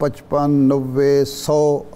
55, 90, 100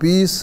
20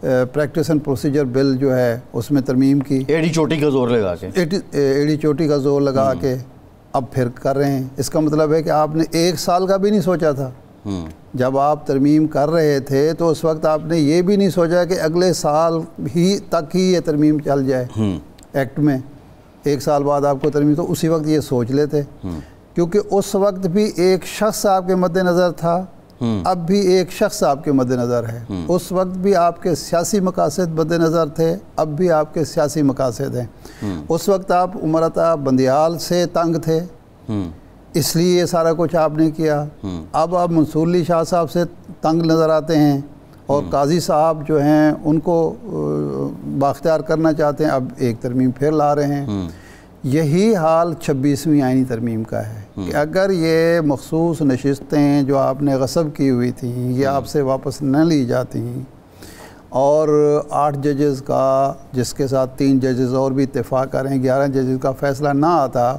practice and procedure بل جو ہے اس میں ترمیم کی، ایڑی چوٹی کا زور لگا کے، ایڑی چوٹی کا زور لگا کے اب پھر کر رہے ہیں۔ اس کا مطلب ہے کہ آپ نے 1 سال کا بھی نہیں سوچا تھا جب آپ ترمیم کر رہے تھے، تو اس وقت آپ نے یہ بھی نہیں سوچا کہ اگلے سال ہی تک ہی یہ ترمیم چل جائے ایکٹ میں، 1 سال بعد آپ کو ترمیم، تو اسی وقت یہ سوچ لیتے، کیونکہ اس وقت بھی ایک شخص آپ کے مد نظر تھا، اب بھی ایک شخص آپ کے مد نظر ہے، اس وقت بھی آپ کے سیاسی مقاصد مد نظر تھے، اب بھی آپ کے سیاسی مقاصد ہیں۔ اس وقت آپ عمرتا بندیال سے تنگ تھے، اس لیے یہ سارا کچھ آپ نے کیا، اب آپ منصور علی شاہ صاحب سے تنگ نظر آتے ہیں، اور قاضی صاحب جو ہیں ان کو بااختیار کرنا چاہتے ہیں، اب ایک ترمیم پھر لا رہے ہیں۔ یہی حال 26ویں آئینی ترمیم کا ہے کہ اگر یہ مخصوص نشستیں جو آپ نے غصب کی ہوئی تھیں یہ آپ سے واپس نہ لی جاتی، اور 8 ججز کا، جس کے ساتھ 3 ججز اور بھی اتفاق کر رہے ہیں، 11 ججز کا فیصلہ نہ آتا،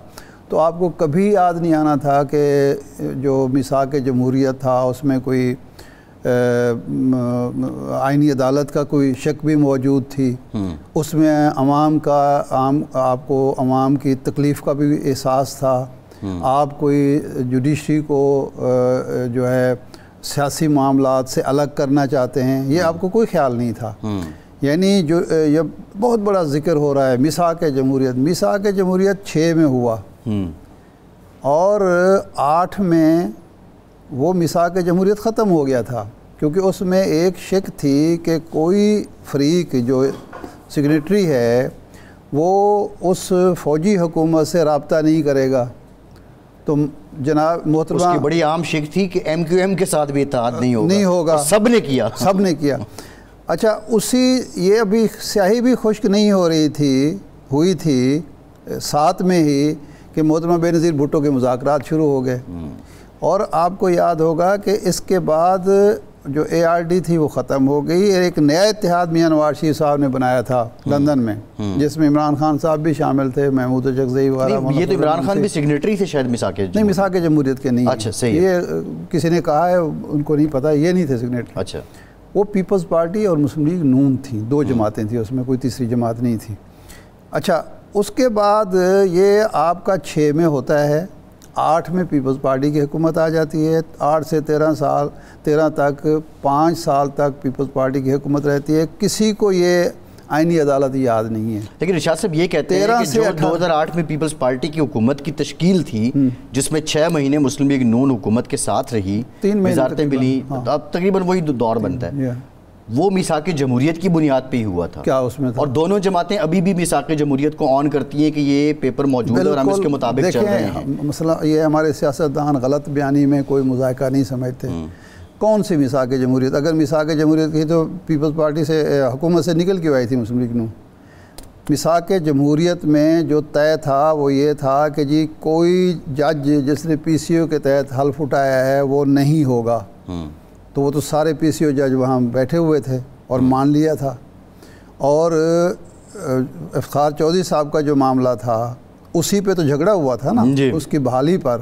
تو آپ کو کبھی یاد نہیں آنا تھا کہ جو میثاق جمہوریت تھا اس میں کوئی آئینی عدالت کا کوئی شک بھی موجود تھی، اس میں آپ کو عوام کی تکلیف کا بھی احساس تھا، آپ کوئی جوڈیشری کو جو ہے سیاسی معاملات سے الگ کرنا چاہتے ہیں، یہ آپ کو کوئی خیال نہیں تھا۔ یعنی جو یہ بہت بڑا ذکر ہو رہا ہے میثاق جمہوریت 6 میں ہوا، اور 8 میں وہ میثاق جمہوریت ختم ہو گیا تھا، کیونکہ اس میں ایک شک تھی کہ کوئی فریق جو سگریٹری ہے وہ اس فوجی حکومت سے رابطہ نہیں کرے گا، تو جناب محترمہ اس کی بڑی عام شک تھی کہ ایم کیو ایم کے ساتھ بھی اتحاد نہیں ہوگا، سب نے کیا۔ اچھا، یہ ابھی سیاہی بھی خشک نہیں ہوئی تھی 7 میں ہی کہ محترمہ بے نظیر بھٹو کے مذاکرات شروع ہو گئے، اور آپ کو یاد ہوگا کہ اس کے بعد جو ARD تھی وہ ختم ہو گئی، ایک نیا اتحاد میاں نواز شریف صاحب نے بنایا تھا لندن میں، جس میں عمران خان صاحب بھی شامل تھے، محمود چکزئی وغیرہ۔ یہ تو عمران خان بھی سگریٹری تھے شاید میثاق جمہوریت کے نہیں، اچھا صحیح، یہ کسی نے کہا ہے، ان کو نہیں پتا، یہ نہیں تھے سگریٹری۔ اچھا، وہ پیپلز پارٹی اور مسلم لیگ نون تھیں، 2 جماعتیں تھیں، اس میں کوئی تیسری جماعت نہیں تھی۔ اچھا، اس کے بعد یہ آپ کا 6 میں ہوتا ہے، 8 میں پیپلز پارٹی کی حکومت آ جاتی ہے، 8 سے 13 تک 5 سال تک پیپلز پارٹی کی حکومت رہتی ہے، کسی کو یہ آئینی عدالت یاد نہیں ہے۔ لیکن ارشاد صاحب یہ کہتے ہیں کہ جو 2008 میں پیپلز پارٹی کی حکومت کی تشکیل تھی، جس میں 6 مہینے مسلم لیگ نون حکومت کے ساتھ رہی، 3 وزارتیں ملی، اب تقریباً وہی دور بنتا ہے، وہ میثاق جمہوریت کی بنیاد پہ ہی ہوا تھا، کیا اس میں تھا؟ اور دونوں جماعتیں ابھی بھی میثاق جمہوریت کو آن کرتی ہیں کہ یہ پیپر موجود ہے اور ہم اس کے مطابق چل رہے ہیں۔ مسئلہ یہ ہمارے سیاستدان غلط بیانی میں کوئی مذائقہ نہیں سمجھتے، کون سی میثاق جمہوریت؟ اگر میثاق جمہوریت کی تو پیپلز پارٹی سے حکومت سے نکل کے آئی تھی مسلم لیگ نون۔ میثاق جمہوریت میں جو طے تھا وہ یہ تھا کہ جی کوئی جج جس نے PCO کے تحت حلف اٹھایا ہے وہ نہیں ہوگا، تو وہ تو سارے PCO جج وہاں بیٹھے ہوئے تھے اور مان لیا تھا، اور افتخار چودھری صاحب کا جو معاملہ تھا اسی پہ تو جھگڑا ہوا تھا نا، اس کی بحالی پر،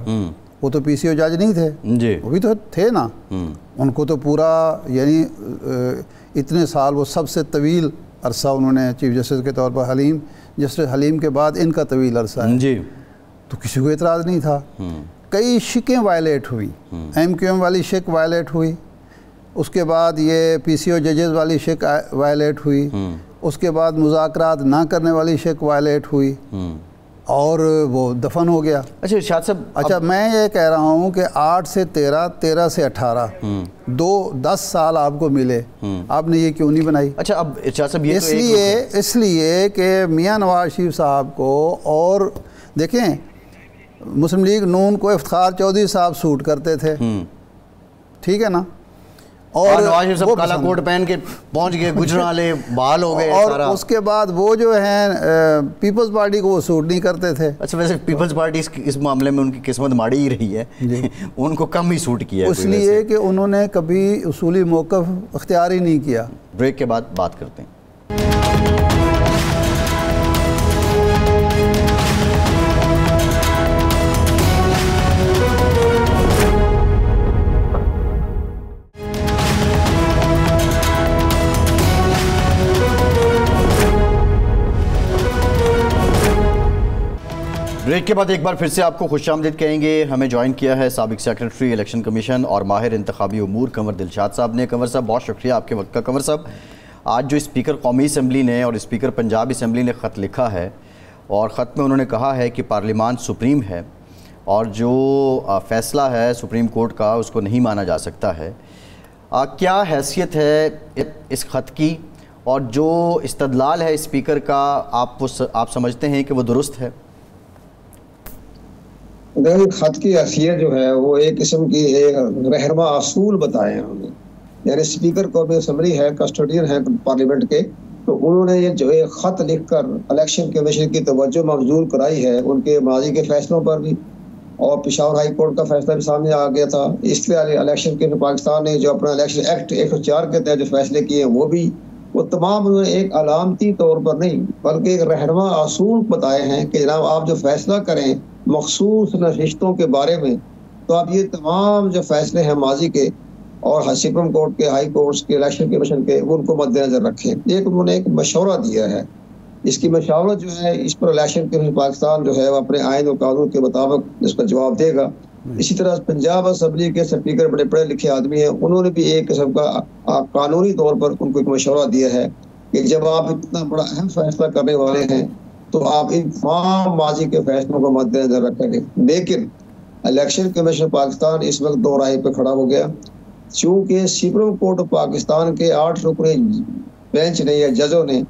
وہ تو PCO جج نہیں تھے، وہ بھی تو تھے نا، ان کو تو پورا یعنی اتنے سال وہ سب سے طویل عرصہ انہوں نے چیف جسٹس کے طور پر جسٹس حلیم کے بعد ان کا طویل عرصہ ہے، تو کسی کو اعتراض نہیں تھا۔ کئی شکیں وائلیٹ ہوئی، MQM والی شک وائلیٹ ہوئی، اس کے بعد یہ PCO ججز والی شک وائلیٹ ہوئی، اس کے بعد مذاکرات نہ کرنے والی شک وائلیٹ ہوئی، اور وہ دفن ہو گیا۔ اچھا ارشاد صاحب، اچھا میں یہ کہہ رہا ہوں کہ 8 سے 13، 13 سے 18، 10 سال آپ کو ملے، آپ نے یہ کیوں نہیں بنائی؟ اچھا اب ارشاد صاحب اس لیے کہ میاں نواز شریف صاحب کو، اور دیکھیں مسلم لیگ نون کو افتخار چودھری صاحب سوٹ کرتے تھے، ٹھیک ہے نا، اور نواز شریف صاحب کالا کوٹ پہن کے پہنچ گئے، گجرالے بحال ہو گئے، اور اس کے بعد وہ جو ہیں پیپلز پارٹی کو وہ سوٹ نہیں کرتے تھے۔ اچھا ویسے پیپلز پارٹی اس معاملے میں ان کی قسمت ماڑی ہی رہی ہے، ان کو کم ہی سوٹ کیا ہے، اس لیے کہ انہوں نے کبھی اصولی موقف اختیار ہی نہیں کیا۔ بریک کے بعد بات کرتے ہیں۔ بریک کے بعد ایک بار پھر سے آپ کو خوش آمدید کہیں گے. ہمیں جوائن کیا ہے سابق سیکرٹری الیکشن کمیشن اور ماہر انتخابی امور کنور دلشاد صاحب نے. کنور صاحب بہت شکریہ آپ کے وقت کا. کنور صاحب آج جو اسپیکر قومی اسمبلی نے اور اسپیکر پنجاب اسمبلی نے خط لکھا ہے اور خط میں انہوں نے کہا ہے کہ پارلیمان سپریم ہے اور جو فیصلہ ہے سپریم کورٹ کا اس کو نہیں مانا جا سکتا ہے. کیا حیثیت ہے اس خط کی اور جو استدلال ہے اسپیکر کا آپ سمجھتے ہیں کہ وہ درست ہے؟ خط کی حیثیت جو ہے وہ ایک قسم کی رہنما اصول بتائے ہیں انہوں نے. یعنی اسپیکر قومی اسمبلی ہے، کسٹوڈین ہے پارلیمنٹ کے، تو انہوں نے یہ جو ایک خط لکھ کر الیکشن کمیشن کی توجہ مبذول کرائی ہے ان کے ماضی کے فیصلوں پر بھی، اور پشاور ہائی کورٹ کا فیصلہ بھی سامنے آ گیا تھا. اس لیے الیکشن کے پاکستان نے جو اپنا الیکشن ایکٹ 104 کے تحت جو فیصلے کیے ہیں وہ تمام انہوں نے ایک علامتی طور پر نہیں بلکہ ایک رہنما اصول بتائے ہیں کہ جناب آپ جو فیصلہ کریں مخصوص نشستوں کے بارے میں تو آپ یہ تمام جو فیصلے ہیں ماضی کے اور سپریم کورٹ کے، ہائی کورٹس کے، الیکشن کمیشن کے، ان کو مد نظر رکھیں. انہوں نے ایک مشورہ دیا ہے. اس کی مشاورت جو ہے اس پر الیکشن کمیشن پاکستان جو ہے وہ اپنے آئین و قانون کے مطابق اس کا جواب دے گا. اسی طرح پنجاب اسمبلی کے اسپیکر بڑے پڑھے لکھے آدمی ہیں، انہوں نے بھی ایک قسم کا قانونی طور پر ان کو ایک مشورہ دیا ہے کہ جب آپ اتنا بڑا اہم فیصلہ کرنے والے ہیں تو آپ ان تمام ماضی کے فیصلوں کو مد نظر رکھیں گے. لیکن الیکشن کمیشن پاکستان اس وقت دو راہ پہ کھڑا ہو گیا. چونکہ سپریم کورٹ پاکستان کے 8 رکنی بینچ نے یا ججوں نے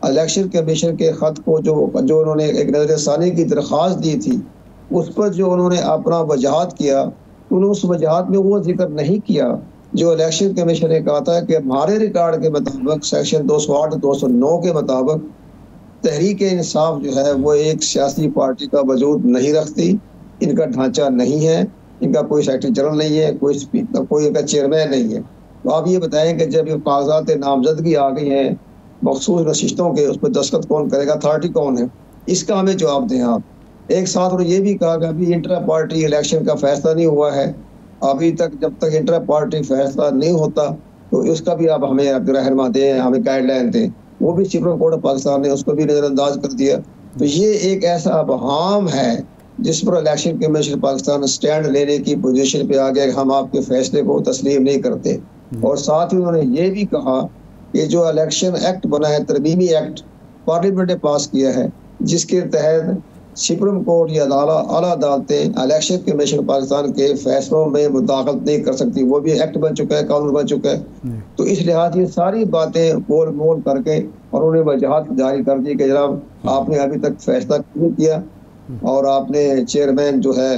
الیکشن کمیشن کے خط کو جو انہوں نے ایک نظر ثانی کی درخواست دی تھی اس پر جو انہوں نے اپنا وجاہت کیا، انہوں نے اس وجاہت میں وہ ذکر نہیں کیا جو الیکشن کمیشن نے کہا تھا کہ ہمارے ریکارڈ کے مطابق سیکشن 208 209 کے مطابق تحریک انصاف جو ہے وہ ایک سیاسی پارٹی کا وجود نہیں رکھتی، ان کا ڈھانچہ نہیں ہے، ان کا کوئی سیکرٹری جنرل نہیں ہے، کوئی ان کا چیئرمین نہیں ہے. تو آپ یہ بتائیں کہ جب یہ کاغذات نامزدگی آ گئی ہیں مخصوص نشستوں کے، اس پہ دستخط کون کرے گا، اتھارٹی کون ہے، اس کا ہمیں جواب دیں آپ. ایک ساتھ انہوں نے یہ بھی کہا کہ ابھی انٹرا پارٹی الیکشن کا فیصلہ نہیں ہوا ہے، ابھی تک جب تک انٹرا پارٹی فیصلہ نہیں ہوتا تو اس کا بھی آپ ہمیں رہنما دیں، ہمیں گائیڈ لائن دیں. وہ بھی سپریم کورٹ پاکستان نے اس کو بھی نظر انداز کر دیا. تو یہ ایک ایسا ابہام ہے جس پر الیکشن کمیشن پاکستان سٹینڈ لینے کی پوزیشن پہ آ گیا کہ ہم آپ کے فیصلے کو تسلیم نہیں کرتے. اور ساتھ ہی انہوں نے یہ بھی کہا کہ جو الیکشن ایکٹ بنا ہے، ترمیمی ایکٹ پارلیمنٹ نے پاس کیا ہے، جس کے تحت سپریم کورٹ یا اعلیٰ عدالتیں الیکشن کمیشن پاکستان کے فیصلوں میں مداخلت نہیں کر سکتی، وہ بھی ایکٹ بن چکا ہے، قانون بن چکا ہے. تو اس لحاظ یہ ساری باتیں گول مول کر کے اور انہوں نے وجاہت جاری کر دی کہ جناب آپ نے ابھی تک فیصلہ کیوں کیا اور آپ نے چیئرمین جو ہے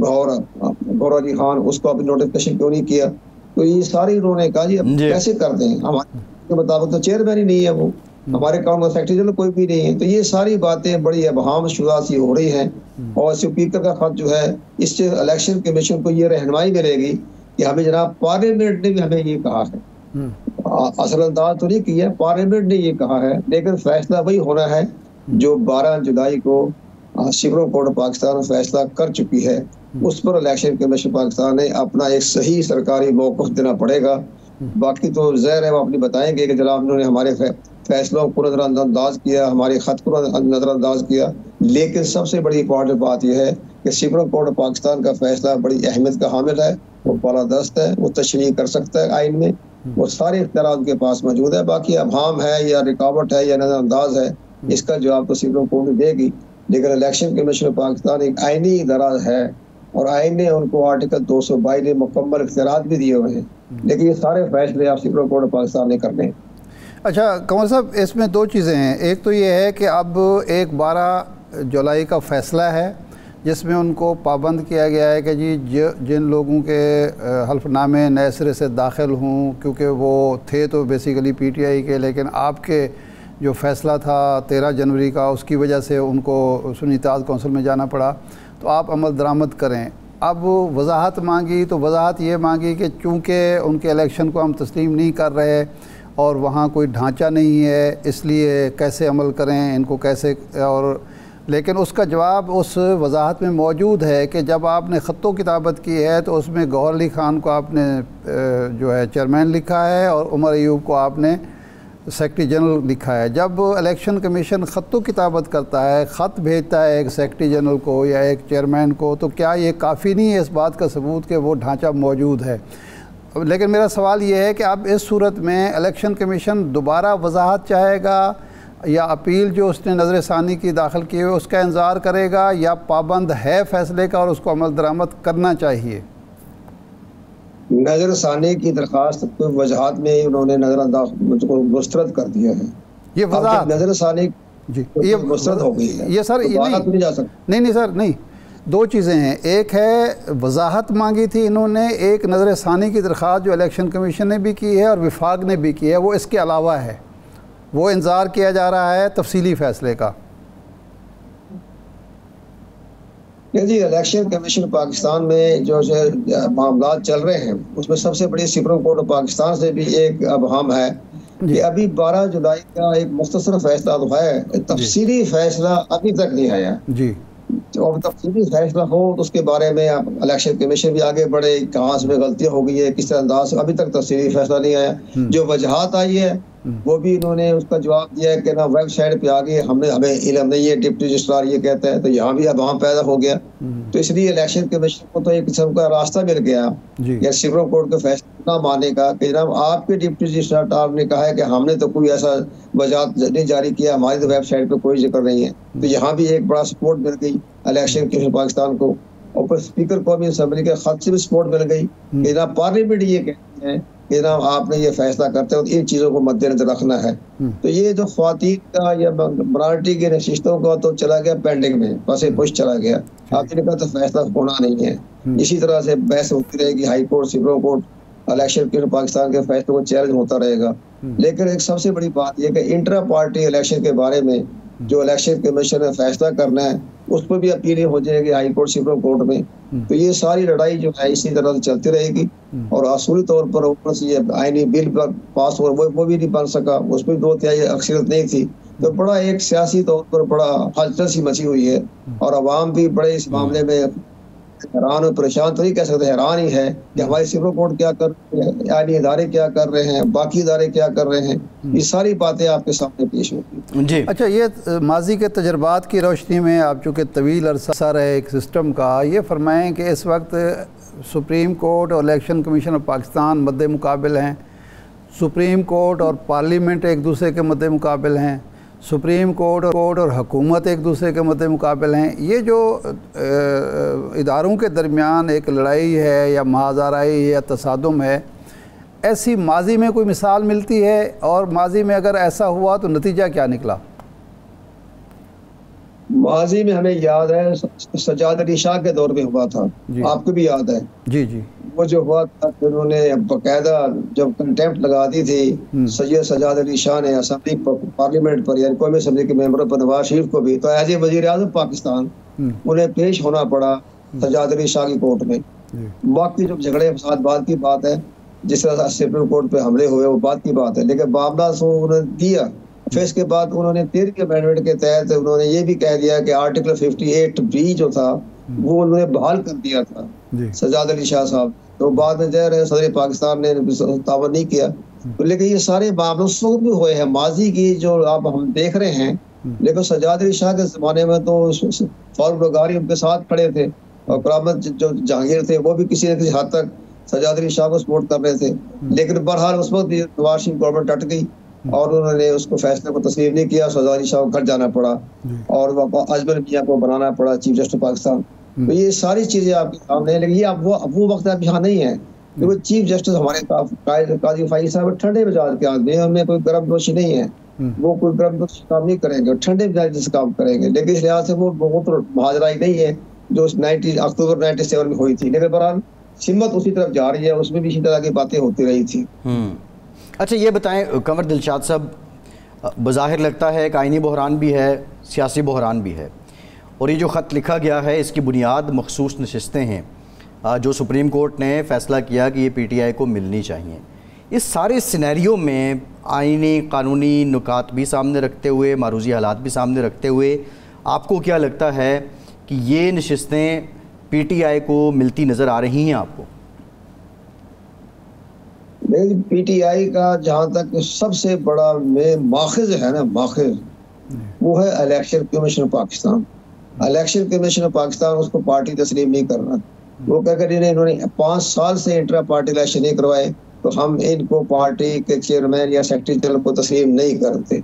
گور علی خان اس کو اپنی نوٹیفکیشن کیوں نہیں کیا. تو یہ ساری انہوں نے کہا جی اب کیسے کر دیں، ہمارے مطابق تو چیئرمین ہی نہیں ہے، وہ ہمارے کام کا سیکرٹری جنرل کوئی بھی نہیں ہے. تو یہ ساری باتیں بڑی ابہام شدہ سی ہو رہی ہیں اور اسپیکر کا خط جو ہے اس سے الیکشن کمیشن کو یہ رہنمائی ملے گی کہ ہمیں جناب پارلیمنٹ نے بھی ہمیں یہ کہا ہے، اصل انداز تو نہیں کیا، پارلیمنٹ نے یہ کہا ہے، لیکن فیصلہ وہی ہونا ہے جو 12 جولائی کو سپریم کورٹ پاکستان فیصلہ کر چکی ہے. اس پر الیکشن کمیشن پاکستان نے اپنا ایک صحیح سرکاری موقف دینا پڑے گا. باقی تو ظاہر ہے وہ اپنی بتائیں گے کہ جناب انہوں نے ہمارے فیصلوں کو نظر انداز کیا، ہمارے خط کو نظر انداز کیا. لیکن سب سے بڑی امپورٹنٹ بات یہ ہے کہ سپریم کورٹ پاکستان کا فیصلہ بڑی اہمیت کا حامل ہے، وہ بالادست ہے، وہ تشریح کر سکتا ہے آئین میں، وہ سارے اختیارات کے پاس موجود ہے. باقی ابہام ہے یا رکاوٹ ہے یا نظر انداز ہے، اس کا جواب تو سپریم کورٹ دے گی. لیکن الیکشن کمیشن پاکستان ایک آئینی ادارہ ہے اور آئین نے ان کو آرٹیکل 222 نے مکمل اختیارات بھی دیے ہوئے ہیں، لیکن یہ سارے فیصلے آپ سپریم کورٹ پاکستان نے کرنے ہیں. اچھا کنور صاحب، اس میں 2 چیزیں ہیں. ایک تو یہ ہے کہ اب ایک 12 جولائی کا فیصلہ ہے جس میں ان کو پابند کیا گیا ہے کہ جی جن لوگوں کے حلف نامے نئے سرے سے داخل ہوں، کیونکہ وہ تھے تو بیسیکلی پی ٹی آئی کے، لیکن آپ کے جو فیصلہ تھا 13 جنوری کا اس کی وجہ سے ان کو سنی اتحاد کونسل میں جانا پڑا، تو آپ عمل درآمد کریں. اب وضاحت مانگی تو وضاحت یہ مانگی کہ چونکہ ان کے الیکشن کو ہم تسلیم نہیں کر رہے اور وہاں کوئی ڈھانچہ نہیں ہے، اس لیے کیسے عمل کریں، ان کو کیسے، اور لیکن اس کا جواب اس وضاحت میں موجود ہے کہ جب آپ نے خط و کتابت کی ہے تو اس میں گوہر علی خان کو آپ نے جو ہے چیئرمین لکھا ہے اور عمر ایوب کو آپ نے سیکرٹری جنرل لکھا ہے. جب الیکشن کمیشن خط و کتابت کرتا ہے, خط بھیجتا ہے ایک سیکرٹری جنرل کو یا ایک چیئرمین کو, تو کیا یہ کافی نہیں ہے اس بات کا ثبوت کہ وہ ڈھانچہ موجود ہے؟ لیکن میرا سوال یہ ہے کہ اب اس صورت میں الیکشن کمیشن دوبارہ وضاحت چاہے گا یا اپیل جو اس نے نظر ثانی کی داخل کی ہوئی اس کا انتظار کرے گا, یا پابند ہے فیصلے کا اور اس کو عمل درآمد کرنا چاہیے؟ نظر ثانی کی درخواست وضاحت میں انہوں نے نظر انداز مسترد کر دیا ہے. یہ وضاحت نظر ثانی جی یہ مسترد ہو گئی ہے. یہ سر نہیں جا سکتا. نہیں سر نہیں, دو چیزیں ہیں. ایک ہے وضاحت مانگی تھی انہوں نے, ایک نظر ثانی کی درخواست جو الیکشن کمیشن نے بھی کی ہے اور وفاق نے بھی کی ہے, وہ اس کے علاوہ ہے, وہ انتظار کیا جا رہا ہے تفصیلی فیصلے کا. جی الیکشن کمیشن پاکستان میں جو معاملات چل رہے ہیں اس میں سب سے بڑی سپریم کورٹ آف پاکستان سے بھی ایک ابہام ہے کہ ابھی 12 جولائی کا ایک مختصر فیصلہ تو ہے, تفصیلی فیصلہ ابھی تک نہیں آیا. جی اور تفصیلی فیصلہ ہو تو اس کے بارے میں الیکشن کمیشن بھی آگے بڑھے, کہاں سے غلطی ہو گئی ہے, کس طرح انداز سے, ابھی تک تفصیلی فیصلہ نہیں آیا. جو وجوہات آئی ہے وہ بھی انہوں نے اس کا جواب دیا ہے کہ نا ویب سائٹ پہ آگے ہمیں علم نہیں ہے, ڈپٹی رجسٹرار یہ کہتا ہے, تو یہاں بھی ابہام پیدا ہو گیا. تو اس لیے الیکشن کمیشن کو تو ایک قسم کا راستہ مل گیا یا سپریم کورٹ کے فیصلہ نہ ماننے کا کہ جناب آپ کے ڈپٹی رجسٹرار نے کہا ہے کہ ہم نے تو کوئی ایسا وجوہات نہیں جاری کیا, ہماری تو ویب سائٹ پہ کوئی ذکر نہیں ہے. تو یہاں بھی ایک بڑا سپورٹ مل گئی الیکشن کمیشن پاکستان کو, اور پھر اسپیکر قومی اسمبلی کے خط سے بھی سپورٹ مل گئی کہ جناب پارلیمنٹ یہ کہتے ہیں کہ جناب آپ نے یہ فیصلہ کرتے ہو ان چیزوں کو مد نظر رکھنا ہے. تو یہ جو خواتین کا یا مائنورٹی کی نشستوں کا تو چلا گیا پینڈنگ میں, پس پش چلا گیا, اب ان کا تو فیصلہ ہونا نہیں ہے. اسی طرح سے بحث ہوتی رہے گی, high court supreme court election Commission Pakistan کے فیصلے کو چیلنج ہوتا رہے گا. لیکن ایک سب سے بڑی بات یہ کہ انٹرا پارٹی الیکشن کے بارے میں جو الیکشن کمیشن نے فیصلہ کرنا ہے اس پر بھی اپیلیں ہو جائے گی ہائی کورٹ سپریم کورٹ میں. تو یہ ساری لڑائی جو ہے اسی طرح سے چلتی رہے گی, اور اصولی طور پر اوپر سے یہ آئینی بل پر پاس ہوا وہ بھی نہیں بن سکا, اس میں 2/3 اکثریت نہیں تھی. تو بڑا ایک سیاسی طور پر بڑا ہلچل سی مچی ہوئی ہے, اور عوام بھی بڑے اس معاملے میں حیران اور پریشان تو نہیں کہہ سکتے, حیران ہی ہے کہ ہماری سپریم کورٹ کیا کر رہے ہیں, آئینی ادارے کیا کر رہے ہیں, باقی ادارے کیا کر رہے ہیں. یہ ساری باتیں آپ کے سامنے پیش ہوتی ہیں. جی اچھا, یہ ماضی کے تجربات کی روشنی میں آپ چونکہ طویل عرصہ رہے ایک سسٹم کا, یہ فرمائیں کہ اس وقت سپریم کورٹ اور الیکشن کمیشن آف پاکستان مد مقابل ہیں, سپریم کورٹ اور پارلیمنٹ ایک دوسرے کے مد مقابل ہیں, سپریم کورٹ اور حکومت ایک دوسرے کے مد مقابل ہیں. یہ جو اداروں کے درمیان ایک لڑائی ہے یا محاذ آرائی ہے یا تصادم ہے, ایسی ماضی میں کوئی مثال ملتی ہے, اور ماضی میں اگر ایسا ہوا تو نتیجہ کیا نکلا؟ ماضی میں ہمیں یاد ہے سجاد علی شاہ کے دور میں ہوا تھا, آپ کو بھی یاد ہے. جی وہ جو ہوا تھا انہوں نے باقاعدہ جب کنٹیمپٹ لگا دی تھی سید سجاد علی شاہ نے اسمبلی پارلیمنٹ پر, یعنی قومی اسمبلی کے ممبروں پر, نواز شریف کو بھی, تو ایز اے وزیر اعظم پاکستان انہیں پیش ہونا پڑا سجاد علی شاہ کی کورٹ میں. باقی جو جھگڑے فساد بعد کی بات ہے, جس طرح سپریم کورٹ پہ حملے ہوئے وہ بات کی بات ہے, لیکن معاملہ سو انہوں نے دیا. پھر اس کے بعد انہوں نے 13 امینڈمنٹ کے تحت انہوں نے یہ بھی کہہ دیا کہ آرٹیکل 58B جو تھا وہ انہوں نے بحال کر دیا تھا سجاد علی شاہ صاحب. تو بعد میں صدر پاکستان نے تعاون نہیں کیا. لیکن یہ سارے معاملے اس وقت بھی ہوئے ہیں ماضی کی جو آپ ہم دیکھ رہے ہیں. لیکن سجاد علی شاہ کے زمانے میں تو فاروق لغاری ان کے ساتھ کھڑے تھے, اور کرامت جو جہانگیر تھے وہ بھی کسی نہ کسی حد تک سجاد علی شاہ کو سپورٹ کر رہے تھے. لیکن بہرحال اس وقت نواز شریف گورنمنٹ ڈٹ گئی اور انہوں نے اس کو فیصلے کو تسلیم نہیں کیا. سجاد علی شاہ کو گھر جانا پڑا اور اجمل میاں کو بنانا پڑا چیف جسٹس پاکستان. تو یہ ساری چیزیں آپ کے سامنے ہیں, لیکن یہ اب وہ وقت اب یہاں نہیں ہے. کیونکہ چیف جسٹس ہمارے قاضی فائز صاحب ٹھنڈے مزاج کے آدمی ہیں, ان میں کوئی گرم جوشی نہیں ہے, وہ کوئی گرم جوشی کام نہیں کریں گے, ٹھنڈے مزاج سے کام کریں گے. لیکن اس لحاظ سے وہ بہت مہاجرائی نہیں ہے جو اکتوبر 97 میں ہوئی تھی. لیکن بہرحال سمت اسی طرف جا رہی ہے, اس میں بھی اسی طرح کی باتیں ہوتی رہی تھی. اچھا یہ بتائیں قمر دلشاد صاحب, بظاہر لگتا ہے کہ آئینی بحران بھی ہے, سیاسی بحران بھی ہے, اور یہ جو خط لکھا گیا ہے اس کی بنیاد مخصوص نشستیں ہیں جو سپریم کورٹ نے فیصلہ کیا کہ یہ پی ٹی آئی کو ملنی چاہیے. اس سارے سینیریو میں آئینی قانونی نکات بھی سامنے رکھتے ہوئے, معروضی حالات بھی سامنے رکھتے ہوئے, آپ کو کیا لگتا ہے کہ یہ نشستیں پی ٹی آئی کو ملتی نظر آ رہی ہیں آپ کو؟ لیکن پی ٹی آئی کا جہاں تک سب سے بڑا ماخذ ہے نا، ماخذ وہ ہے Election Commission Pakistan. Election Commission Pakistan اس کو پارٹی تسلیم نہیں کرنا. وہ کہہ کر انہوں نے 5 سال سے انٹرا پارٹی الیکشن نہیں کروائے تو ہم ان کو پارٹی کے چیئرمین یا سیکرٹری جنرل کو تسلیم نہیں کرتے.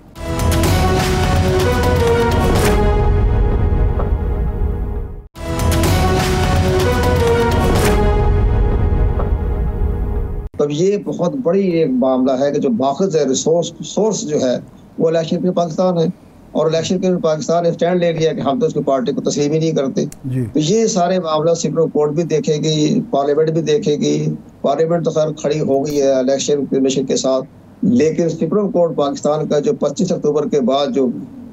اب یہ بہت بڑی ایک معاملہ ہے کہ جو ماخذ ہے، سورس جو ہے وہ الیکشن کے پاکستان ہے، اور الیکشن کے پاکستان نے اسٹینڈ لے لیا کہ ہم تو اس کی پارٹی کو تسلیم ہی نہیں کرتے. تو یہ سارے معاملہ سپریم کورٹ بھی دیکھے گی، پارلیمنٹ بھی دیکھے گی. پارلیمنٹ تو خیر کھڑی ہو گئی ہے الیکشن کمیشن کے ساتھ، لیکن سپریم کورٹ پاکستان کا جو 25 اکتوبر کے بعد جو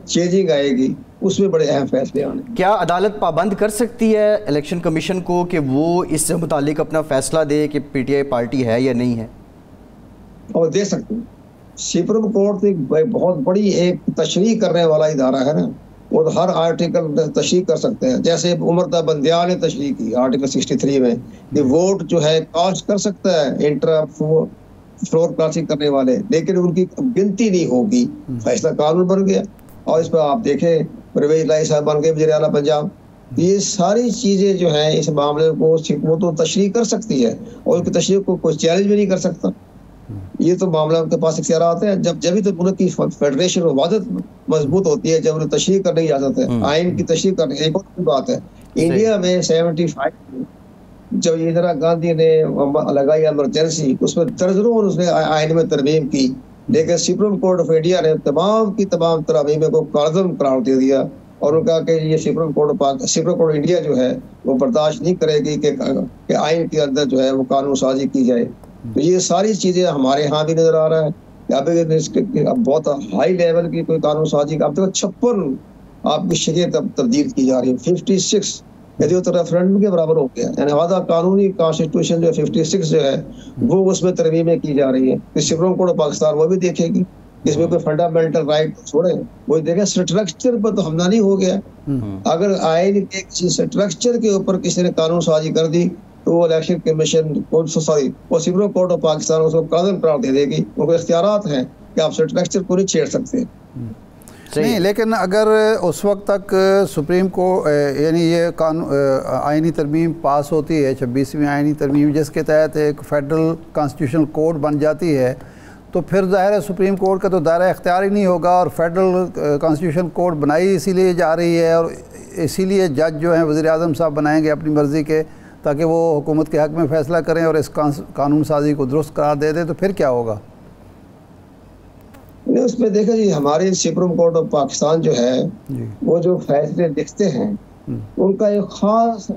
چینجنگ آئے گی اس میں بڑے اہم فیصلے آنے. کیا عدالت پابند کر سکتی ہے الیکشن کمیشن کو کہ وہ اس سے متعلق اپنا فیصلہ دے کہ پی ٹی آئی پارٹی ہے یا نہیں ہے؟ اور دے سکتے ہیں. سپریم کورٹ ایک بہت بڑی ایک تشریح کرنے والا ادارہ ہے نا، وہ ہر آرٹیکل تشریح کر سکتے ہیں. جیسے عمر بندیال نے تشریح کی آرٹیکل 63 میں کہ ووٹ جو ہے کاسٹ کر سکتا ہے انٹرا فلور کراسنگ کرنے والے، لیکن ان کی گنتی نہیں ہوگی. فیصلہ قانون بن گیا. اور اس پہ آپ دیکھیں پرویز الہی صاحب بن گئے وزیر اعلیٰ پنجاب. یہ ساری چیزیں جو ہیں اس معاملے کو وہ تو تشریح کر سکتی ہے، اور ان کی تشریح کو کوئی چیلنج بھی نہیں کر سکتا. یہ تو معاملہ ان کے پاس اختیارات ہیں. جبھی تو ملک کی فیڈریشن و وحدت مضبوط ہوتی ہے جب انہیں تشریح کرنے کی اجازت ہے، آئین کی تشریح کرنے. ایک اور بات ہے، انڈیا میں 75 جب اندرا گاندھی نے لگائی ایمرجنسی، اس میں درجنوں اس نے آئین میں ترمیم کی، لیکن سپریم کورٹ آف انڈیا نے تمام کی تمام ترامیم کو کالعدم قرار دے دیا، اور انہوں نے کہا کہ یہ سپریم کورٹ انڈیا جو ہے وہ برداشت نہیں کرے گی کہ آئین کے اندر جو ہے وہ قانون سازی کی جائے. تو یہ ساری چیزیں ہمارے ہاں بھی نظر آ رہا ہے. اب بہت ہائی لیول کی کوئی قانون سازی، اب تک 56 آپ کی شریعت اب تبدیل کی جا رہی ہے. 56 یہ تو ریفرنڈم کے برابر ہو گیا، یعنی آدھا قانونی کانسٹیٹیوشن جو 56 جو ہے وہ اس میں ترمیمیں کی جا رہی ہیں. سپریم کورٹ پاکستان وہ بھی دیکھے گی، اس میں کوئی فنڈامنٹل رائٹ چھوڑے، وہ دیکھے اسٹرکچر پر تو حملہ نہیں ہو گیا. اگر آئین کے کسی اسٹرکچر کے اوپر کسی نے قانون سازی کر دی تو وہ الیکشن کمیشن وہ سپریم کورٹ آف پاکستان اس کو قانون قرار دے دے گی. ان کو اختیارات ہیں کہ آپ اسٹرکچر کو نہیں چھیڑ سکتے. نہیں، لیکن اگر اس وقت تک سپریم کو یعنی یہ آئینی ترمیم پاس ہوتی ہے، 26ویں آئینی ترمیم جس کے تحت ایک فیڈرل کانسٹیٹیوشنل کوڈ بن جاتی ہے، تو پھر ظاہر ہے سپریم کورٹ کا تو دائرہ اختیار ہی نہیں ہوگا. اور فیڈرل کانسٹیٹیوشن کوڈ بنائی اسی لیے جا رہی ہے، اور اسی لیے جج جو ہیں وزیر اعظم صاحب بنائیں گے اپنی مرضی کے، تاکہ وہ حکومت کے حق میں فیصلہ کریں اور اس قانون سازی کو درست قرار دے دیں. تو پھر کیا ہوگا؟ اس میں دیکھا جی ہمارے سپریم کورٹ آف پاکستان جو ہے وہ جو فیصلے لکھتے ہیں ان کا ایک خاص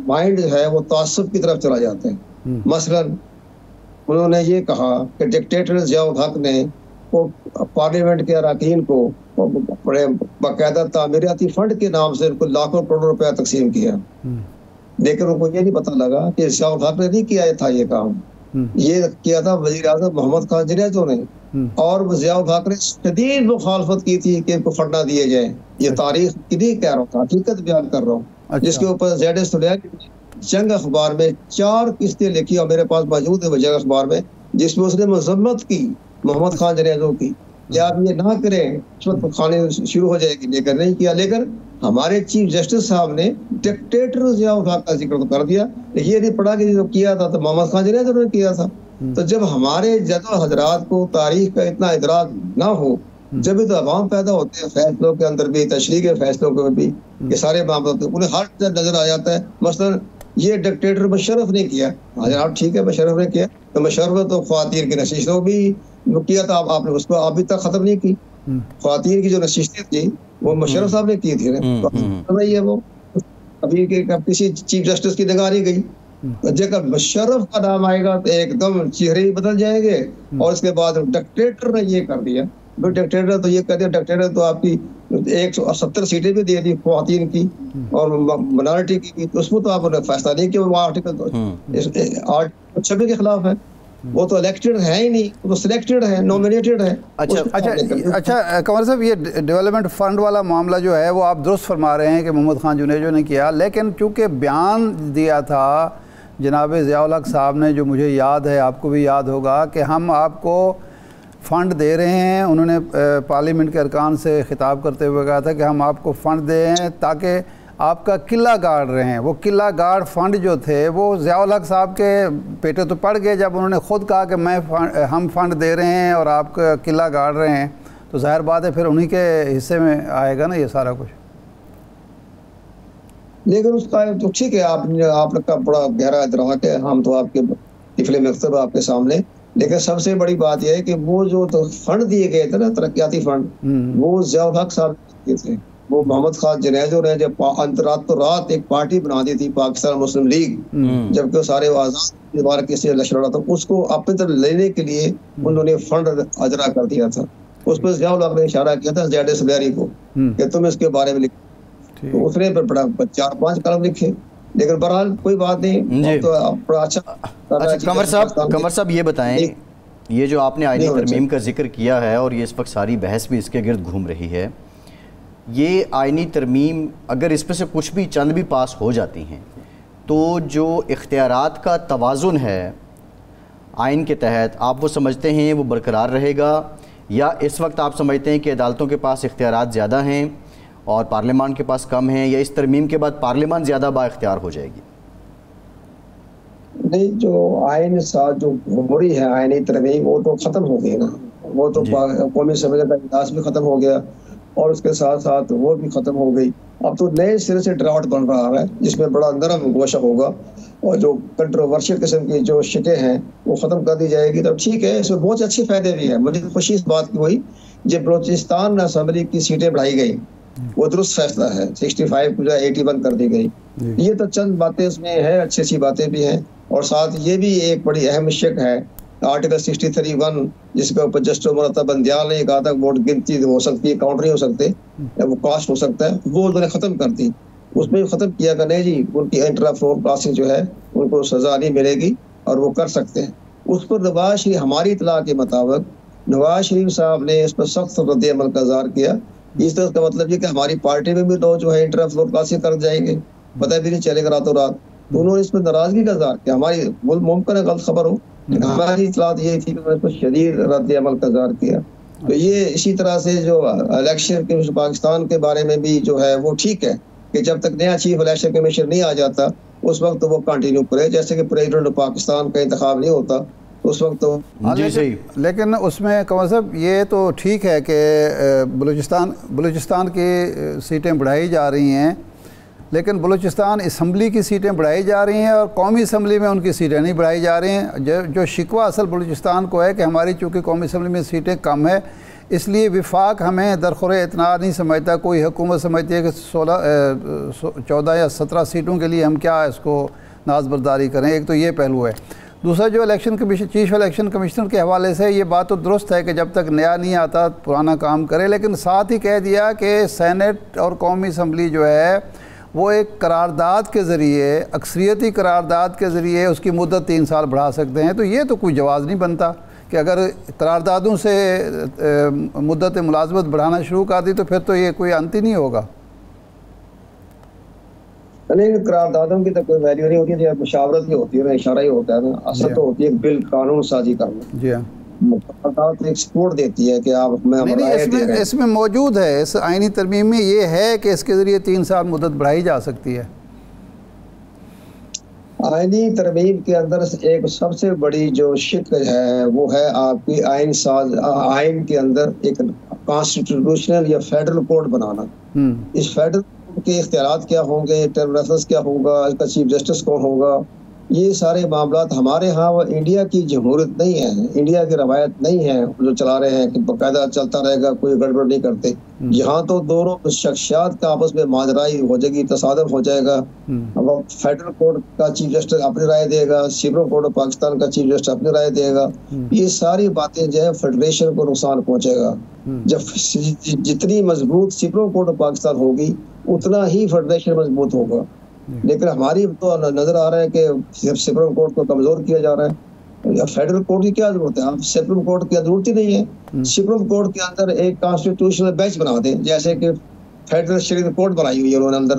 مائنڈ جو ہے وہ تعصب کی طرف چلا جاتا ہے. مثلا انہوں نے یہ کہا کہ ڈکٹیٹر ضیاء الحق نے پارلیمنٹ کے اراکین کو باقاعدہ تعمیراتی فنڈ کے نام سے ان کو لاکھوں کروڑ روپیہ تقسیم کیا، لیکن ان کو یہ نہیں پتہ لگا کہ ضیاء الحق نے نہیں کیا تھا یہ کام. یہ کیا تھا وزیر اعظم محمد خان جنیجو نے، اور ضیاء الحق نے شدید مخالفت کی تھی کہ ان کو فنڈ نہ دیے جائیں. یہ تاریخ کی نہیں کہہ رہا تھا، حقیقت بیان کر رہا ہوں، جس کے اوپر زیڈ جنگ اخبار میں 4 قسطیں لکھی اور میرے پاس موجود ہے وہ جنگ اخبار میں، جس میں اس نے مذمت کی محمد خان جنیجو کی کہ آپ یہ نہ کریں، رشوت کھانے شروع ہو جائے گی، لیکن نہیں کیا. لیکن ہمارے چیف جسٹس صاحب نے ڈکٹیٹر ضیاء الحق کا ذکر تو کر دیا، یہ نہیں پڑھا کہ جو کیا تھا تو محمد خان جنیجو نے کیا تھا. تو جب ہمارے جد و حضرات کو تاریخ کا اتنا ادراک نہ ہو، جب تو عوام پیدا ہوتے ہیں فیصلوں کے اندر بھی، تشریح کے فیصلوں کے بھی، یہ سارے معاملات انہیں ہر نظر آ جاتا ہے. مثلا یہ ڈکٹیٹر مشرف نے کیا، جناب ٹھیک ہے مشرف نے کیا، تو مشرف نے تو خواتین کی نشستوں بھی کیا تھا، آپ نے اس کو ابھی تک ختم نہیں کی. خواتین کی جو نشستیں تھی وہ مشرف صاحب نے کی تھی، وہ ابھی کسی چیف جسٹس کی نگاہ نہیں گئی. جب مشرف کا نام آئے گا تو ایک دم چہرے ہی بدل جائیں گے. اور اس کے بعد ڈکٹیٹر نے یہ کر دیا، ڈکٹیٹر تو یہ کہہ دیا، ڈکٹیٹر تو آپ کی 170 سیٹیں بھی دے دی خواتین کی اور مائنارٹی کی، اس میں تو آپ نے فیصلہ نہیں کیا. وہ آرٹیکل 26 کے خلاف ہے، وہ تو الیکٹڈ ہے ہی نہیں، وہ سلیکٹڈ ہے، نومینیٹڈ ہے. اچھا قمر صاحب، یہ ڈیولپمنٹ فنڈ والا معاملہ جو ہے وہ آپ درست فرما رہے ہیں کہ محمد خان جنیجو نے کیا، لیکن چونکہ بیان دیا تھا جناب ضیاء الحق صاحب نے، جو مجھے یاد ہے آپ کو بھی یاد ہوگا، کہ ہم آپ کو فنڈ دے رہے ہیں. انہوں نے پارلیمنٹ کے ارکان سے خطاب کرتے ہوئے کہا تھا کہ ہم آپ کو فنڈ دے رہے ہیں تاکہ آپ کا قلعہ گارڈ رہیں. وہ قلعہ گارڈ فنڈ جو تھے وہ ضیاء الحق صاحب کے پیٹے تو پڑ گئے جب انہوں نے خود کہا کہ ہم فنڈ دے رہے ہیں اور آپ کا قلعہ گارڈ رہے ہیں. تو ظاہر بات ہے پھر انہی کے حصے میں آئے گا نا یہ سارا کچھ. لیکن اس کا تو ٹھیک ہے، آپ کا بڑا گہرا ادراک ہے، ہم تو آپ کے طفل مکتب آپ کے سامنے. لیکن سب سے بڑی بات یہ ہے کہ وہ جو فنڈ دیے گئے تھے نا، ترقیاتی فنڈ، وہ ضیاء الحق صاحب دیے تھے. وہ محمد خان جنیدو نے جب رات ایک پارٹی بنا دی تھی پاکستان مسلم لیگ، جبکہ سارے آزاد عبارت سے لشکر رہا تھا، اس کو اپنی طرف لینے کے لیے انہوں نے فنڈ اجرا کر دیا تھا. اس پہ ضیاء الحق نے اشارہ کیا تھا زید سلیری کو کہ تم اس کے بارے میں لکھو. تو اس نے پھر 4-5 کلم لکھے. لیکن بہرحال کوئی بات نہیں. تو بڑا اچھا قمر صاحب یہ بتائیں، یہ جو آپ نے آئینی ترمیم کا ذکر کیا ہے اور یہ اس وقت ساری بحث بھی اس کے گرد گھوم رہی ہے، یہ آئینی ترمیم اگر اس پہ سے کچھ بھی چند بھی پاس ہو جاتی ہیں تو جو اختیارات کا توازن ہے آئین کے تحت، آپ وہ سمجھتے ہیں وہ برقرار رہے گا، یا اس وقت آپ سمجھتے ہیں کہ عدالتوں کے پاس اختیارات زیادہ ہیں اور پارلیمان کے پاس کم ہیں، یا اس ترمیم کے بعد پارلیمان زیادہ با اختیار ہو جائے گی؟ نہیں، جو آئین ساتھ جو عمری ہے آئینی ترمیم وہ تو ختم ہو گئی نا. وہ تو قومی اسمبلی کا اجلاس بھی ختم ہو گیا اور اس کے ساتھ ساتھ وہ بھی ختم ہو گئی. اب تو نئے سرے سے ڈرافٹ بن رہا ہے جس میں بڑا نرم گوشہ ہوگا اور جو کنٹروورشل قسم کی جو شکیں ہیں وہ ختم کر دی جائے گی. تو ٹھیک ہے، اس میں بہت اچھے فائدے بھی ہیں. مجھے خوشی اس بات کی ہوئی جب بلوچستان اسمبلی کی سیٹیں بڑھائی گئی، وہ درست فیصلہ ہے. 65 کو 81 کر دی گئی. یہ تو چند باتیں اس میں ہیں، اچھی اچھی باتیں بھی ہیں. اور ساتھ یہ بھی ایک بڑی اہم شک ہے آرٹیکل 63(1) جس کے اوپر جسٹس مرتضی بندیال نے کہا تھا ووٹ گنتی ہو سکتی ہے، کاؤنٹ نہیں ہو سکتے، وہ کاسٹ ہو سکتا ہے، وہ انہوں نے ختم کر دی. اس میں ختم کیا کہ نہیں جی، ان کی انٹرا فلور پاسنگ جو ہے ان کو سزا نہیں ملے گی اور وہ کر سکتے ہیں. اس پر نواز شریف، ہماری اطلاع کے مطابق نواز شریف صاحب نے اس پر سخت رد عمل کا اظہار کیا. اس طرح کا مطلب یہ کہ ہماری پارٹی میں بھی لوگ جو ہے انٹرا فلور پاسنگ کر جائیں گے، پتہ بھی نہیں چلے گا راتوں رات. تو انہوں نے اس پر ناراضگی کا اظہار کیا. ہماری ممکن ہے غلط خبر ہو، لیکن ہماری اطلاع یہ تھی کہ انہوں نے اس پر شدید رد عمل کا اظہار کیا. تو یہ اسی طرح سے جو الیکشن کے پاکستان کے بارے میں بھی جو ہے وہ ٹھیک ہے کہ جب تک نیا چیف الیکشن کمیشن نہیں آ جاتا اس وقت وہ کنٹینیو کرے، جیسے کہ پریزیڈنٹ پاکستان کا انتخاب نہیں ہوتا اس وقت تو جی صحیح. لیکن اس میں قمر صاحب یہ تو ٹھیک ہے کہ بلوچستان کی سیٹیں بڑھائی جا رہی ہیں، لیکن بلوچستان اسمبلی کی سیٹیں بڑھائی جا رہی ہیں اور قومی اسمبلی میں ان کی سیٹیں نہیں بڑھائی جا رہی ہیں. جو شکوہ اصل بلوچستان کو ہے کہ ہماری چونکہ قومی اسمبلی میں سیٹیں کم ہے، اس لیے وفاق ہمیں درخور اعتنا نہیں سمجھتا. کوئی حکومت سمجھتی ہے کہ 14 یا 17 سیٹوں کے لیے ہم کیا اس کو ناز برداری کریں. ایک تو یہ پہلو ہے. دوسرا جو چیف الیکشن کمشنر کے حوالے سے یہ بات تو درست ہے کہ جب تک نیا نہیں آتا پرانا کام کرے، لیکن ساتھ ہی کہہ دیا کہ سینٹ اور قومی اسمبلی جو ہے وہ ایک قرارداد کے ذریعے، اکثریتی قرارداد کے ذریعے اس کی مدت 3 سال بڑھا سکتے ہیں. تو یہ تو کوئی جواز نہیں بنتا کہ اگر قراردادوں سے مدت ملازمت بڑھانا شروع کر دی تو پھر تو یہ کوئی انت ہی نہیں ہوگا. نہیں، قراردادوں کی تو کوئی ویلیو نہیں ہوتی ہے، مشاورت ہی ہوتی ہے، اشارہ ہی ہوتا ہے نا. اصل تو ہوتی ہے بل قانون سازی کرنا. جی ہاں، قرارداد ایک سپورٹ دیتی ہے کہ آپ اس میں موجود ہے، اس آئینی ترمیم میں یہ ہے کہ اس کے ذریعے 3 سال مدت بڑھائی جا سکتی ہے. آئینی ترمیم کے اندر ایک سب سے بڑی جو شک ہے وہ ہے آپ کی آئین کے اندر ایک کانسٹیٹیوشنل یا فیڈرل کوڈ بنانا. اس فیڈرل کوڈ کے اختیارات کیا ہوں گے، ٹرم ریفرنس کیا ہوگا، اس کا چیف جسٹس کون ہوگا، یہ سارے معاملات ہمارے ہاں وہ انڈیا کی جمہوریت نہیں ہے، انڈیا کی روایت نہیں ہے جو چلا رہے ہیں کہ باقاعدہ چلتا رہے گا، کوئی گڑبڑ نہیں کرتے. یہاں تو دونوں شخصیات کا آپس میں ماجرائی ہو جائے گی، تصادم ہو جائے گا. فیڈرل کورٹ کا چیف جسٹس اپنی رائے دے گا، سپریم کورٹ آف پاکستان کا چیف جسٹس اپنی رائے دے گا. یہ ساری باتیں جو ہے فیڈریشن کو نقصان پہنچے گا. جب جتنی مضبوط سپریم کورٹ آف پاکستان ہوگی اتنا ہی فیڈریشن مضبوط ہوگا. لیکن ہماری تو نظر آ رہا ہے کہ سپریم کورٹ کو کمزور کیا جا رہا ہے. یا فیڈرل کورٹ کی کیا ضرورت ہے؟ آپ سپریم کورٹ کی ضرورت ہی نہیں ہے. سپریم کورٹ کے اندر ایک کانسٹیٹیوشنل بینچ بنا دیں، جیسے کہ فیڈرل شریف کورٹ بنائی ہوئی ہے انہوں نے اندر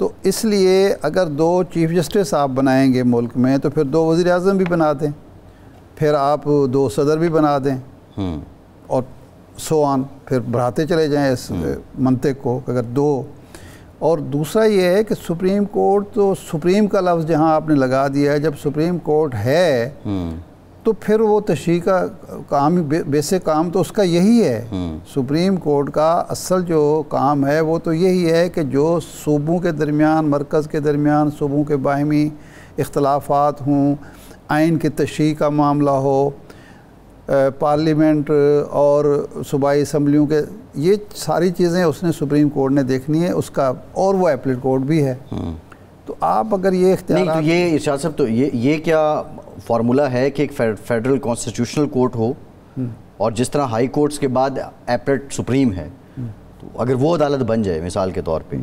تو اس لیے اگر 2 چیف جسٹس آپ بنائیں گے ملک میں تو پھر 2 وزیر اعظم بھی بنا دیں، پھر آپ 2 صدر بھی بنا دیں، اور سو آن، پھر بڑھاتے چلے جائیں اس منطق کو اگر 2۔ اور دوسرا یہ ہے کہ سپریم کورٹ، تو سپریم کا لفظ جہاں آپ نے لگا دیا ہے، جب سپریم کورٹ ہے تو پھر وہ تشریح کا کام، بیسک کام تو اس کا یہی ہے۔ سپریم کورٹ کا اصل جو کام ہے وہ تو یہی ہے کہ جو صوبوں کے درمیان، مرکز کے درمیان صوبوں کے باہمی اختلافات ہوں، آئین کی تشریح کا معاملہ ہو، پارلیمنٹ اور صوبائی اسمبلیوں کے، یہ ساری چیزیں اس نے سپریم کورٹ نے دیکھنی ہے اس کا، اور وہ اپیلیٹ کورٹ بھی ہے۔ تو آپ اگر یہ اختیارات، نہیں تو یہ ارشاد صاحب، تو یہ کیا فارمولہ ہے کہ ایک فیڈرل کانسٹیٹیوشنل کورٹ ہو، اور جس طرح ہائی کورٹس کے بعد اپیلیٹ سپریم ہے، تو اگر وہ عدالت بن جائے مثال کے طور پہ،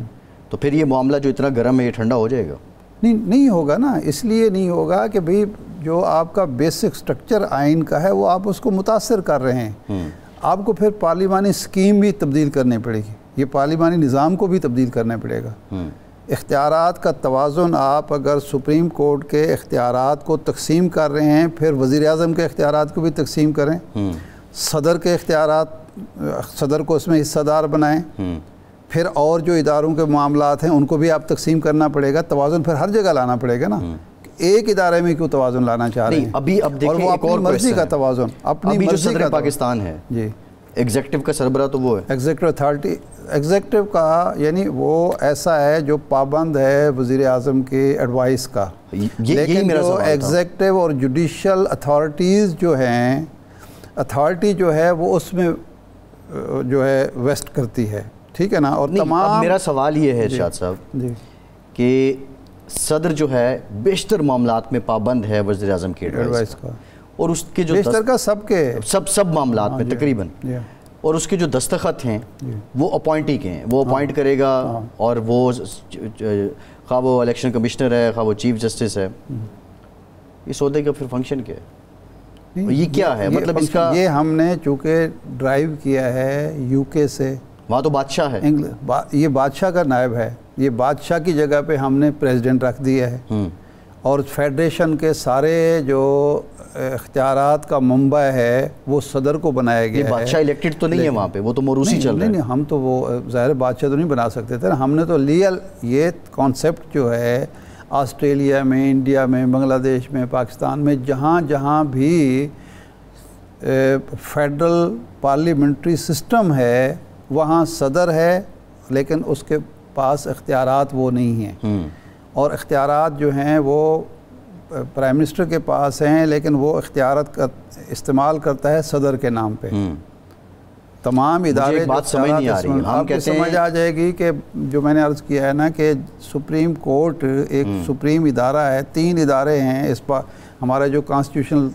تو پھر یہ معاملہ جو اتنا گرم ہے یہ ٹھنڈا ہو جائے گا؟ نہیں ہوگا نا، اس لیے نہیں ہوگا کہ بھئی جو آپ کا بیسک سٹرکچر آئین کا ہے وہ آپ اس کو متاثر کر رہے ہیں۔ آپ کو پھر پارلیمانی سکیم بھی تبدیل کرنی پڑے گی، یہ پارلیمانی نظام کو بھی تبدیل کرنا پڑے گا۔ اختیارات کا توازن، آپ اگر سپریم کورٹ کے اختیارات کو تقسیم کر رہے ہیں، پھر وزیر اعظم کے اختیارات کو بھی تقسیم کریں، صدر کے اختیارات، صدر کو اس میں حصہ دار بنائیں، پھر اور جو اداروں کے معاملات ہیں ان کو بھی آپ تقسیم کرنا پڑے گا۔ توازن پھر ہر جگہ لانا پڑے گا نا، ایک ادارے میں کیوں توازن لانا چاہ رہے ہیں؟ اب دیکھیں، اور وہ اپنی مرضی کا توازن، اپنی مرضی کا پاکستان ہے جی، ایگزیکٹو کا سربراہ تو وہ ہے، ایگزیکٹو اتھارٹی، ایگزیکٹو کا یعنی وہ ایسا ہے جو پابند ہے وزیر اعظم کے ایڈوائس کا، لیکن جو ایگزیکٹو اور جوڈیشل اتھارٹیز جو ہیں، اتھارٹی جو ہے وہ اس میں جو ہے ویسٹ کرتی ہے، ٹھیک ہے نا۔ اور تمام، میرا سوال یہ ہے ارشاد صاحب کہ صدر جو ہے بیشتر معاملات میں پابند ہے وزیر اعظم کے ایڈوائس کا، اور اس کے جو بیشتر کا سب معاملات میں تقریباً، اور اس کے جو دستخط ہیں وہ اپوائنٹی کے ہیں، وہ اپوائنٹ کرے گا، اور وہ خواہ وہ الیکشن کمشنر ہے، خواہ وہ چیف جسٹس ہے، اس عہدے کا پھر فنکشن کیا ہے؟ یہ کیا ہے مطلب اس کا؟ یہ ہم نے چونکہ ڈرائیو کیا ہے یو کے سے، وہاں تو بادشاہ ہے، یہ بادشاہ کا نائب ہے، یہ بادشاہ کی جگہ پہ ہم نے پریزیڈنٹ رکھ دیا ہے، اور فیڈریشن کے سارے جو اختیارات کا منبع ہے وہ صدر کو بنایا گیا ہے۔ بادشاہ الیکٹڈ تو نہیں ہے وہاں پہ، وہ تو موروثی چل رہا ہے۔ نہیں، ہم تو وہ ظاہر بادشاہ تو نہیں بنا سکتے تھے نا، ہم نے تو یہ کانسیپٹ جو ہے آسٹریلیا میں، انڈیا میں، بنگلہ دیش میں، پاکستان میں، جہاں بھی فیڈرل پارلیمنٹری سسٹم ہے وہاں صدر ہے، لیکن اس کے پاس اختیارات وہ نہیں ہیں، اور اختیارات جو ہیں وہ پرائم منسٹر کے پاس ہیں، لیکن وہ اختیارات کا استعمال کرتا ہے صدر کے نام پہ۔ تمام ادارے، بات سمجھ نہیں آ رہی، آپ کی سمجھ آ جائے گی کہ جو میں نے عرض کیا ہے نا کہ سپریم کورٹ ایک سپریم ادارہ ہے، 3 ادارے ہیں اس پر، ہمارا جو کانسٹیٹیوشنل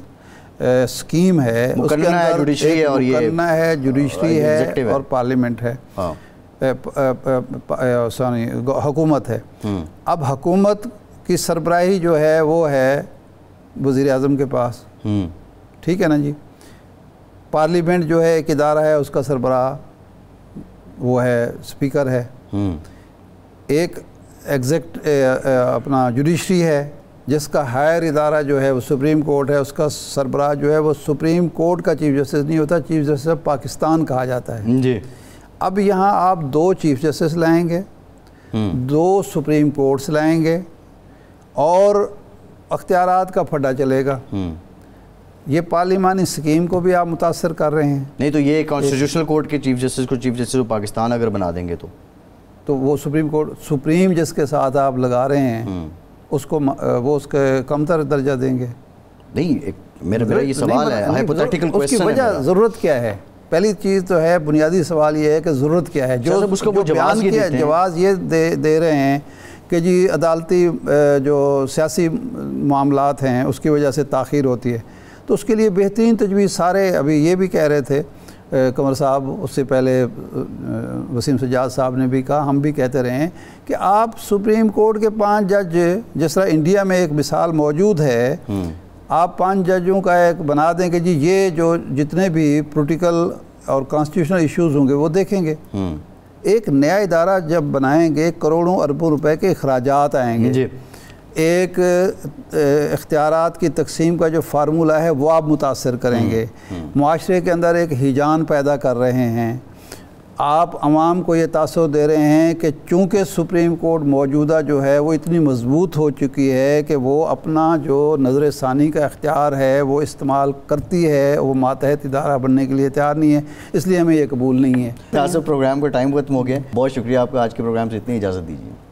سکیم ہے اس کے اندر مقننہ ہے، جوڈیشری ہے اور پارلیمنٹ ہے، حکومت ہے۔ اب حکومت کی سربراہی جو ہے وہ ہے وزیر اعظم کے پاس، ٹھیک ہے نا جی۔ پارلیمنٹ جو ہے ایک ادارہ ہے، اس کا سربراہ وہ ہے اسپیکر ہے۔ ایک اپنا جوڈیشری ہے جس کا ہائر ادارہ جو ہے وہ سپریم کورٹ ہے، اس کا سربراہ جو ہے وہ سپریم کورٹ کا چیف جسٹس نہیں ہوتا، چیف جسٹس آف پاکستان کہا جاتا ہے جی۔ اب یہاں آپ 2 چیف جسٹس لائیں گے، 2 سپریم کورٹس لائیں گے، اور اختیارات کا پھڈا چلے گا۔ یہ پارلیمانی سکیم کو بھی آپ متاثر کر رہے ہیں۔ نہیں تو یہ کانسٹیٹیوشنل کورٹ کے چیف جسٹس کو چیف جسٹس آف پاکستان اگر بنا دیں گے تو وہ سپریم کورٹ، سپریم جس کے ساتھ آپ لگا رہے ہیں اس کو وہ اس کے کمتر درجہ دیں گے؟ نہیں، میرا یہ سوال ہے، ہائپوتھیٹیکل کوسچن ہے۔ اس کی وجہ ضرورت کیا ہے؟ پہلی چیز تو ہے، بنیادی سوال یہ ہے کہ ضرورت کیا ہے؟ جو بیان کیا جواز یہ دے رہے ہیں کہ جی عدالتی جو سیاسی معاملات ہیں اس کی وجہ سے تاخیر ہوتی ہے، تو اس کے لیے بہترین تجویز سارے ابھی یہ بھی کہہ رہے تھے قمر صاحب، اس سے پہلے وسیم سجاد صاحب نے بھی کہا، ہم بھی کہتے رہے ہیں کہ آپ سپریم کورٹ کے 5 جج، جس طرح انڈیا میں ایک مثال موجود ہے، آپ 5 ججوں کا ایک بنا دیں کہ جی یہ جو جتنے بھی پولیٹیکل اور کانسٹیٹیوشنل ایشوز ہوں گے وہ دیکھیں گے، ایک نیا ادارہ جب بنائیں گے کروڑوں اربوں روپے کے اخراجات آئیں گے جی ایک اختیارات کی تقسیم کا جو فارمولہ ہے وہ آپ متاثر کریں گے معاشرے کے اندر ایک ہیجان پیدا کر رہے ہیں آپ عوام کو یہ تاثر دے رہے ہیں کہ چونکہ سپریم کورٹ موجودہ جو ہے وہ اتنی مضبوط ہو چکی ہے کہ وہ اپنا جو نظر ثانی کا اختیار ہے وہ استعمال کرتی ہے وہ ماتحت ادارہ بننے کے لیے تیار نہیں ہے اس لیے ہمیں یہ قبول نہیں ہے پروگرام کا ٹائم ختم ہو گیا بہت شکریہ آپ کا آج کے پروگرام سے اتنی اجازت دیجیے